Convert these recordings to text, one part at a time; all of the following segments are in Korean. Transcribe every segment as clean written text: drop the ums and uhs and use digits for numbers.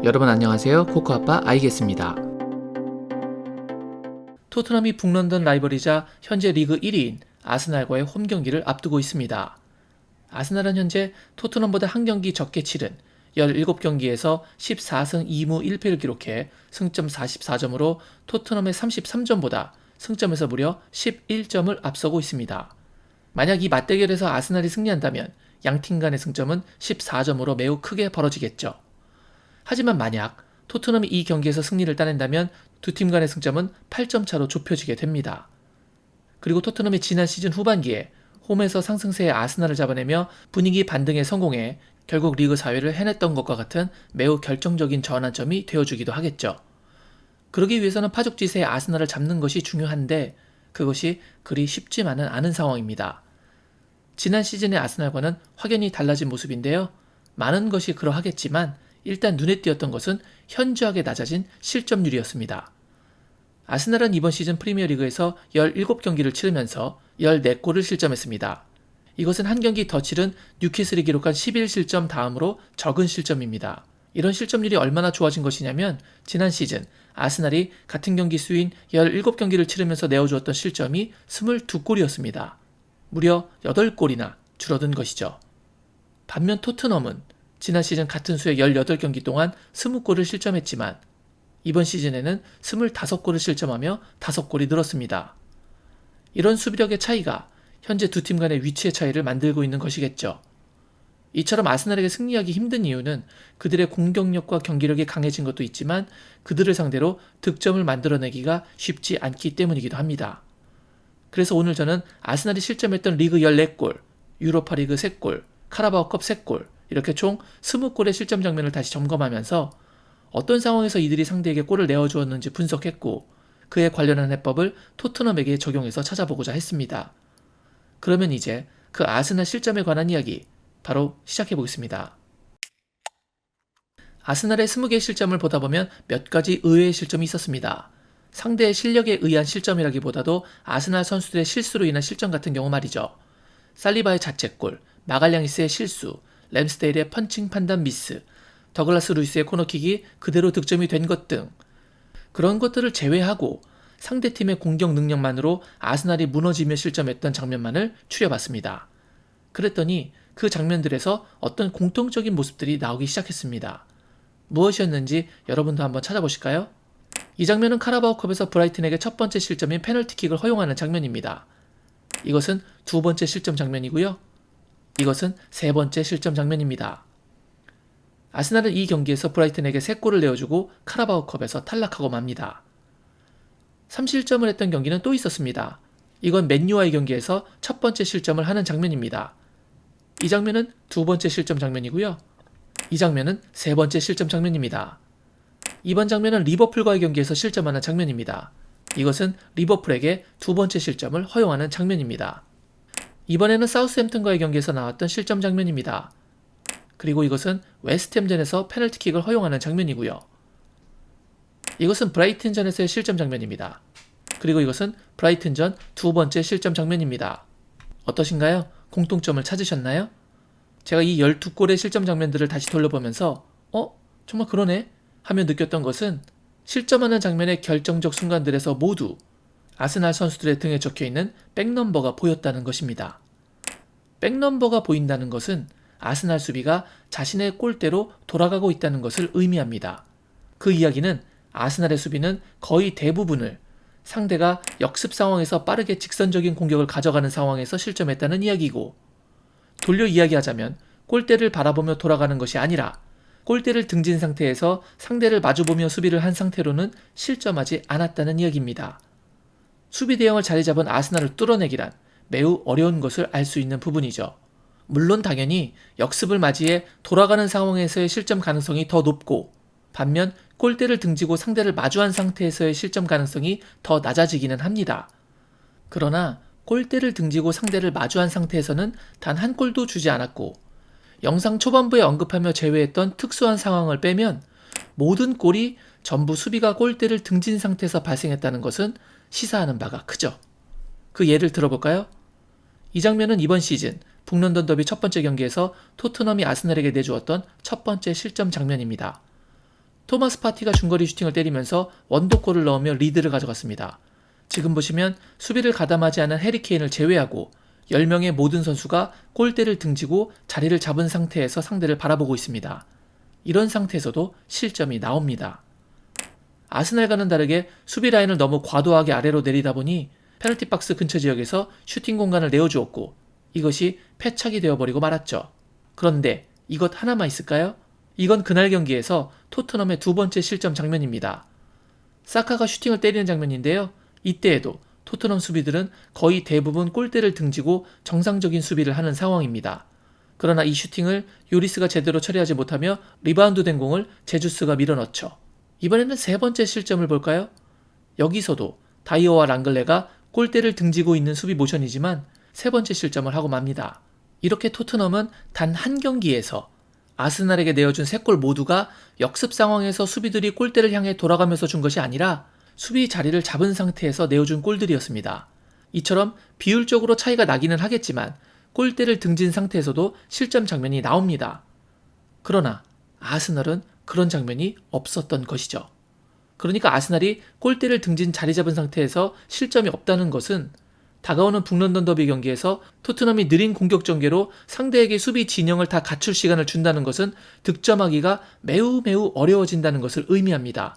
여러분 안녕하세요. 코코아빠 아이겠습니다. 토트넘이 북런던 라이벌이자 현재 리그 1위인 아스날과의 홈 경기를 앞두고 있습니다. 아스날은 현재 토트넘보다 한 경기 적게 치른 17경기에서 14승 2무 1패를 기록해 승점 44점으로 토트넘의 33점보다 승점에서 무려 11점을 앞서고 있습니다. 만약 이 맞대결에서 아스날이 승리한다면 양팀 간의 승점은 14점으로 매우 크게 벌어지겠죠. 하지만 만약 토트넘이 이 경기에서 승리를 따낸다면 두 팀 간의 승점은 8점 차로 좁혀지게 됩니다. 그리고 토트넘이 지난 시즌 후반기에 홈에서 상승세의 아스날을 잡아내며 분위기 반등에 성공해 결국 리그 4위를 해냈던 것과 같은 매우 결정적인 전환점이 되어주기도 하겠죠. 그러기 위해서는 파죽지세의 아스날을 잡는 것이 중요한데 그것이 그리 쉽지만은 않은 상황입니다. 지난 시즌의 아스날과는 확연히 달라진 모습인데요. 많은 것이 그러하겠지만 일단 눈에 띄었던 것은 현저하게 낮아진 실점률이었습니다. 아스날은 이번 시즌 프리미어리그에서 17경기를 치르면서 14골을 실점했습니다. 이것은 한 경기 더 치른 뉴캐슬이 기록한 11실점 다음으로 적은 실점입니다. 이런 실점률이 얼마나 좋아진 것이냐면 지난 시즌 아스날이 같은 경기 수인 17경기를 치르면서 내어주었던 실점이 22골이었습니다. 무려 8골이나 줄어든 것이죠. 반면 토트넘은 지난 시즌 같은 수의 18경기 동안 20골을 실점했지만 이번 시즌에는 25골을 실점하며 5골이 늘었습니다. 이런 수비력의 차이가 현재 두 팀 간의 위치의 차이를 만들고 있는 것이겠죠. 이처럼 아스날에게 승리하기 힘든 이유는 그들의 공격력과 경기력이 강해진 것도 있지만 그들을 상대로 득점을 만들어내기가 쉽지 않기 때문이기도 합니다. 그래서 오늘 저는 아스날이 실점했던 리그 14골, 유로파리그 3골, 카라바오컵 3골 이렇게 총 20골의 실점 장면을 다시 점검하면서 어떤 상황에서 이들이 상대에게 골을 내어주었는지 분석했고 그에 관련한 해법을 토트넘에게 적용해서 찾아보고자 했습니다. 그러면 이제 그 아스날 실점에 관한 이야기 바로 시작해보겠습니다. 아스날의 20개의 실점을 보다 보면 몇 가지 의외의 실점이 있었습니다. 상대의 실력에 의한 실점이라기보다도 아스날 선수들의 실수로 인한 실점 같은 경우 말이죠. 살리바의 자책골, 마갈량이스의 실수, 램스데일의 펀칭 판단 미스, 더글라스 루이스의 코너킥이 그대로 득점이 된 것 등 그런 것들을 제외하고 상대팀의 공격 능력만으로 아스날이 무너지며 실점했던 장면만을 추려봤습니다. 그랬더니 그 장면들에서 어떤 공통적인 모습들이 나오기 시작했습니다. 무엇이었는지 여러분도 한번 찾아보실까요? 이 장면은 카라바오컵에서 브라이튼에게 첫 번째 실점인 페널티킥을 허용하는 장면입니다. 이것은 두 번째 실점 장면이고요. 이것은 세 번째 실점 장면입니다. 아스날은 이 경기에서 브라이튼에게 3골을 내어주고 카라바오컵에서 탈락하고 맙니다. 3실점을 했던 경기는 또 있었습니다. 이건 맨유와의 경기에서 첫 번째 실점을 하는 장면입니다. 이 장면은 두 번째 실점 장면이고요. 이 장면은 세 번째 실점 장면입니다. 이번 장면은 리버풀과의 경기에서 실점하는 장면입니다. 이것은 리버풀에게 두 번째 실점을 허용하는 장면입니다. 이번에는 사우스햄튼과의 경기에서 나왔던 실점 장면입니다. 그리고 이것은 웨스트햄전에서 페널티킥을 허용하는 장면이고요. 이것은 브라이튼전에서의 실점 장면입니다. 그리고 이것은 브라이튼전 두 번째 실점 장면입니다. 어떠신가요? 공통점을 찾으셨나요? 제가 이 12골의 실점 장면들을 다시 돌려보면서 정말 그러네? 하며 느꼈던 것은 실점하는 장면의 결정적 순간들에서 모두 아스날 선수들의 등에 적혀있는 백넘버가 보였다는 것입니다. 백넘버가 보인다는 것은 아스날 수비가 자신의 골대로 돌아가고 있다는 것을 의미합니다. 그 이야기는 아스날의 수비는 거의 대부분을 상대가 역습 상황에서 빠르게 직선적인 공격을 가져가는 상황에서 실점했다는 이야기고, 돌려 이야기하자면 골대를 바라보며 돌아가는 것이 아니라 골대를 등진 상태에서 상대를 마주보며 수비를 한 상태로는 실점하지 않았다는 이야기입니다. 수비 대형을 자리 잡은 아스날을 뚫어내기란 매우 어려운 것을 알 수 있는 부분이죠. 물론 당연히 역습을 맞이해 돌아가는 상황에서의 실점 가능성이 더 높고 반면 골대를 등지고 상대를 마주한 상태에서의 실점 가능성이 더 낮아지기는 합니다. 그러나 골대를 등지고 상대를 마주한 상태에서는 단 한 골도 주지 않았고 영상 초반부에 언급하며 제외했던 특수한 상황을 빼면 모든 골이 전부 수비가 골대를 등진 상태에서 발생했다는 것은 시사하는 바가 크죠. 그 예를 들어볼까요? 이 장면은 이번 시즌 북런던 더비 첫 번째 경기에서 토트넘이 아스날에게 내주었던 첫 번째 실점 장면입니다. 토마스 파티가 중거리 슈팅을 때리면서 원더골을 넣으며 리드를 가져갔습니다. 지금 보시면 수비를 가담하지 않은 해리 케인을 제외하고 10명의 모든 선수가 골대를 등지고 자리를 잡은 상태에서 상대를 바라보고 있습니다. 이런 상태에서도 실점이 나옵니다. 아스날과는 다르게 수비 라인을 너무 과도하게 아래로 내리다 보니 페널티 박스 근처 지역에서 슈팅 공간을 내어주었고 이것이 패착이 되어버리고 말았죠. 그런데 이것 하나만 있을까요? 이건 그날 경기에서 토트넘의 두 번째 실점 장면입니다. 사카가 슈팅을 때리는 장면인데요. 이때에도 토트넘 수비들은 거의 대부분 골대를 등지고 정상적인 수비를 하는 상황입니다. 그러나 이 슈팅을 요리스가 제대로 처리하지 못하며 리바운드 된 공을 제주스가 밀어넣죠. 이번에는 세 번째 실점을 볼까요? 여기서도 다이어와 랑글레가 골대를 등지고 있는 수비 모션이지만 세 번째 실점을 하고 맙니다. 이렇게 토트넘은 단 한 경기에서 아스날에게 내어준 3골 모두가 역습 상황에서 수비들이 골대를 향해 돌아가면서 준 것이 아니라 수비 자리를 잡은 상태에서 내어준 골들이었습니다. 이처럼 비율적으로 차이가 나기는 하겠지만 골대를 등진 상태에서도 실점 장면이 나옵니다. 그러나 아스날은 그런 장면이 없었던 것이죠. 그러니까 아스날이 골대를 등진 자리 잡은 상태에서 실점이 없다는 것은 다가오는 북런던 더비 경기에서 토트넘이 느린 공격 전개로 상대에게 수비 진영을 다 갖출 시간을 준다는 것은 득점하기가 매우 어려워진다는 것을 의미합니다.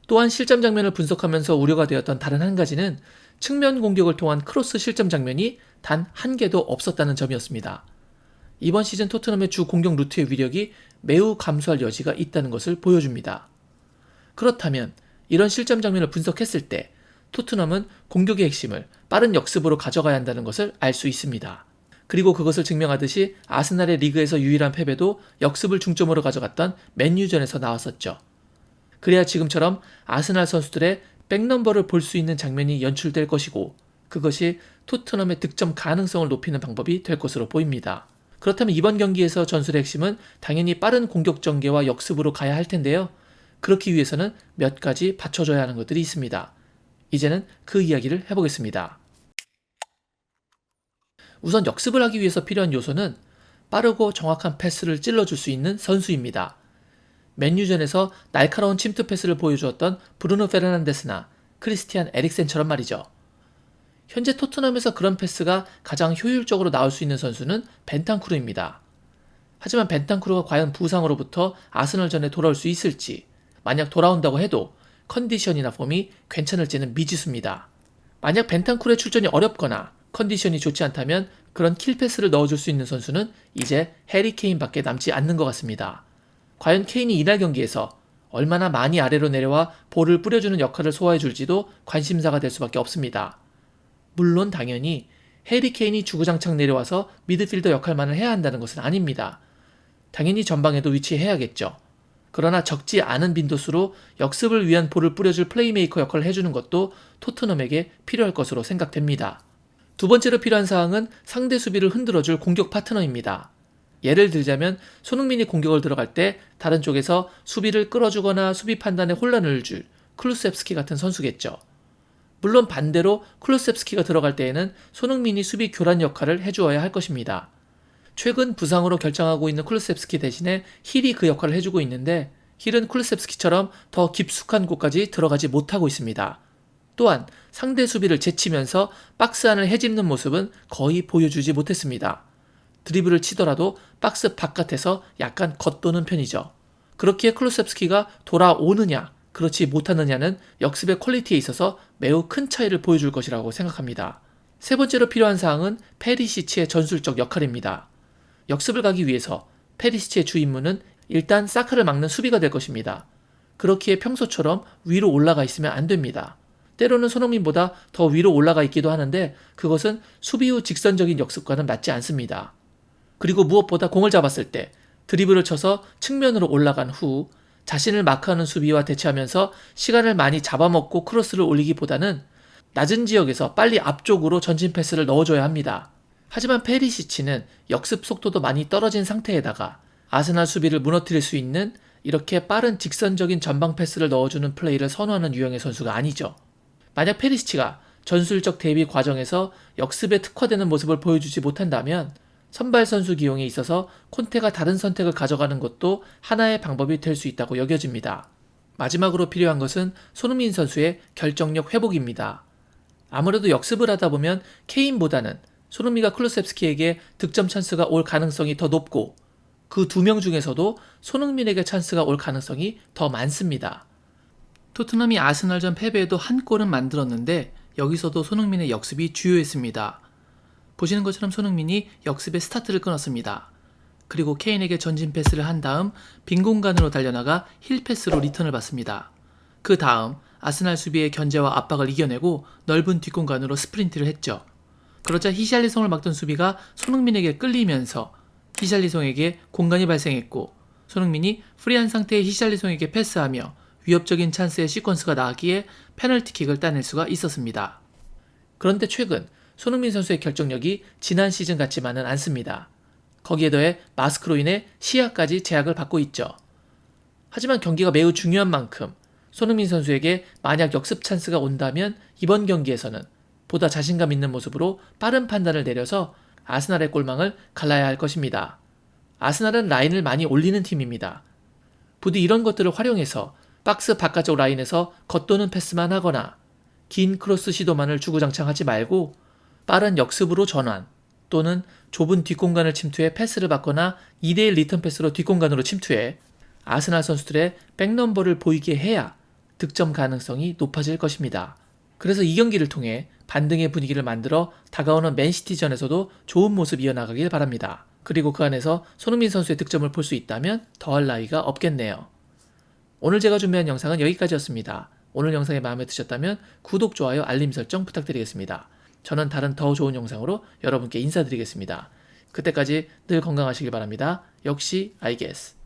또한 실점 장면을 분석하면서 우려가 되었던 다른 한 가지는 측면 공격을 통한 크로스 실점 장면이 단 한 개도 없었다는 점이었습니다. 이번 시즌 토트넘의 주 공격 루트의 위력이 매우 감소할 여지가 있다는 것을 보여줍니다. 그렇다면 이런 실점 장면을 분석했을 때 토트넘은 공격의 핵심을 빠른 역습으로 가져가야 한다는 것을 알 수 있습니다. 그리고 그것을 증명하듯이 아스날의 리그에서 유일한 패배도 역습을 중점으로 가져갔던 맨유전에서 나왔었죠. 그래야 지금처럼 아스날 선수들의 백넘버를 볼 수 있는 장면이 연출될 것이고 그것이 토트넘의 득점 가능성을 높이는 방법이 될 것으로 보입니다. 그렇다면 이번 경기에서 전술의 핵심은 당연히 빠른 공격 전개와 역습으로 가야 할 텐데요. 그렇기 위해서는 몇 가지 받쳐줘야 하는 것들이 있습니다. 이제는 그 이야기를 해보겠습니다. 우선 역습을 하기 위해서 필요한 요소는 빠르고 정확한 패스를 찔러줄 수 있는 선수입니다. 맨유전에서 날카로운 침투 패스를 보여주었던 브루노 페르난데스나 크리스티안 에릭센처럼 말이죠. 현재 토트넘에서 그런 패스가 가장 효율적으로 나올 수 있는 선수는 벤탄쿠르입니다. 하지만 벤탄쿠르가 과연 부상으로부터 아스널전에 돌아올 수 있을지, 만약 돌아온다고 해도 컨디션이나 폼이 괜찮을지는 미지수입니다. 만약 벤탄쿠르의 출전이 어렵거나 컨디션이 좋지 않다면 그런 킬패스를 넣어줄 수 있는 선수는 이제 해리 케인밖에 남지 않는 것 같습니다. 과연 케인이 이날 경기에서 얼마나 많이 아래로 내려와 볼을 뿌려주는 역할을 소화해줄지도 관심사가 될 수밖에 없습니다. 물론 당연히 해리 케인이 주구장창 내려와서 미드필더 역할만을 해야 한다는 것은 아닙니다. 당연히 전방에도 위치해야겠죠. 그러나 적지 않은 빈도수로 역습을 위한 볼을 뿌려줄 플레이메이커 역할을 해주는 것도 토트넘에게 필요할 것으로 생각됩니다. 두 번째로 필요한 사항은 상대 수비를 흔들어줄 공격 파트너입니다. 예를 들자면 손흥민이 공격을 들어갈 때 다른 쪽에서 수비를 끌어주거나 수비 판단에 혼란을 줄 클루셉스키 같은 선수겠죠. 물론 반대로 클루셉스키가 들어갈 때에는 손흥민이 수비 교란 역할을 해주어야 할 것입니다. 최근 부상으로 결정하고 있는 클루셉스키 대신에 힐이 그 역할을 해주고 있는데 힐은 클루셉스키처럼 더 깊숙한 곳까지 들어가지 못하고 있습니다. 또한 상대 수비를 제치면서 박스 안을 헤집는 모습은 거의 보여주지 못했습니다. 드리블을 치더라도 박스 바깥에서 약간 겉도는 편이죠. 그렇기에 클루셉스키가 돌아오느냐 그렇지 못하느냐는 역습의 퀄리티에 있어서 매우 큰 차이를 보여줄 것이라고 생각합니다. 세 번째로 필요한 사항은 페리시치의 전술적 역할입니다. 역습을 가기 위해서 페리시치의 주 임무는 일단 사카를 막는 수비가 될 것입니다. 그렇기에 평소처럼 위로 올라가 있으면 안 됩니다. 때로는 손흥민보다 더 위로 올라가 있기도 하는데 그것은 수비 후 직선적인 역습과는 맞지 않습니다. 그리고 무엇보다 공을 잡았을 때 드리블을 쳐서 측면으로 올라간 후 자신을 마크하는 수비와 대치하면서 시간을 많이 잡아먹고 크로스를 올리기보다는 낮은 지역에서 빨리 앞쪽으로 전진 패스를 넣어줘야 합니다. 하지만 페리시치는 역습 속도도 많이 떨어진 상태에다가 아스날 수비를 무너뜨릴 수 있는 이렇게 빠른 직선적인 전방 패스를 넣어주는 플레이를 선호하는 유형의 선수가 아니죠. 만약 페리시치가 전술적 대비 과정에서 역습에 특화되는 모습을 보여주지 못한다면 선발 선수 기용에 있어서 콘테가 다른 선택을 가져가는 것도 하나의 방법이 될 수 있다고 여겨집니다. 마지막으로 필요한 것은 손흥민 선수의 결정력 회복입니다. 아무래도 역습을 하다 보면 케인보다는 손흥민과 클루셉스키에게 득점 찬스가 올 가능성이 더 높고 그 두 명 중에서도 손흥민에게 찬스가 올 가능성이 더 많습니다. 토트넘이 아스날전 패배에도 한 골은 만들었는데 여기서도 손흥민의 역습이 주요했습니다. 보시는 것처럼 손흥민이 역습의 스타트를 끊었습니다. 그리고 케인에게 전진 패스를 한 다음 빈 공간으로 달려나가 힐 패스로 리턴을 받습니다. 그 다음 아스날 수비의 견제와 압박을 이겨내고 넓은 뒷공간으로 스프린트를 했죠. 그러자 히샬리송을 막던 수비가 손흥민에게 끌리면서 히샬리송에게 공간이 발생했고 손흥민이 프리한 상태의 히샬리송에게 패스하며 위협적인 찬스의 시퀀스가 나왔기에 페널티킥을 따낼 수가 있었습니다. 그런데 최근 손흥민 선수의 결정력이 지난 시즌 같지만은 않습니다. 거기에 더해 마스크로 인해 시야까지 제약을 받고 있죠. 하지만 경기가 매우 중요한 만큼 손흥민 선수에게 만약 역습 찬스가 온다면 이번 경기에서는 보다 자신감 있는 모습으로 빠른 판단을 내려서 아스날의 골망을 갈라야 할 것입니다. 아스날은 라인을 많이 올리는 팀입니다. 부디 이런 것들을 활용해서 박스 바깥쪽 라인에서 겉도는 패스만 하거나 긴 크로스 시도만을 주구장창하지 말고 빠른 역습으로 전환 또는 좁은 뒷공간을 침투해 패스를 받거나 2대1 리턴 패스로 뒷공간으로 침투해 아스날 선수들의 백넘버를 보이게 해야 득점 가능성이 높아질 것입니다. 그래서 이 경기를 통해 반등의 분위기를 만들어 다가오는 맨시티전에서도 좋은 모습 이어나가길 바랍니다. 그리고 그 안에서 손흥민 선수의 득점을 볼 수 있다면 더할 나위가 없겠네요. 오늘 제가 준비한 영상은 여기까지였습니다. 오늘 영상이 마음에 드셨다면 구독, 좋아요, 알림 설정 부탁드리겠습니다. 저는 다른 더 좋은 영상으로 여러분께 인사드리겠습니다. 그때까지 늘 건강하시길 바랍니다. 역시 I guess.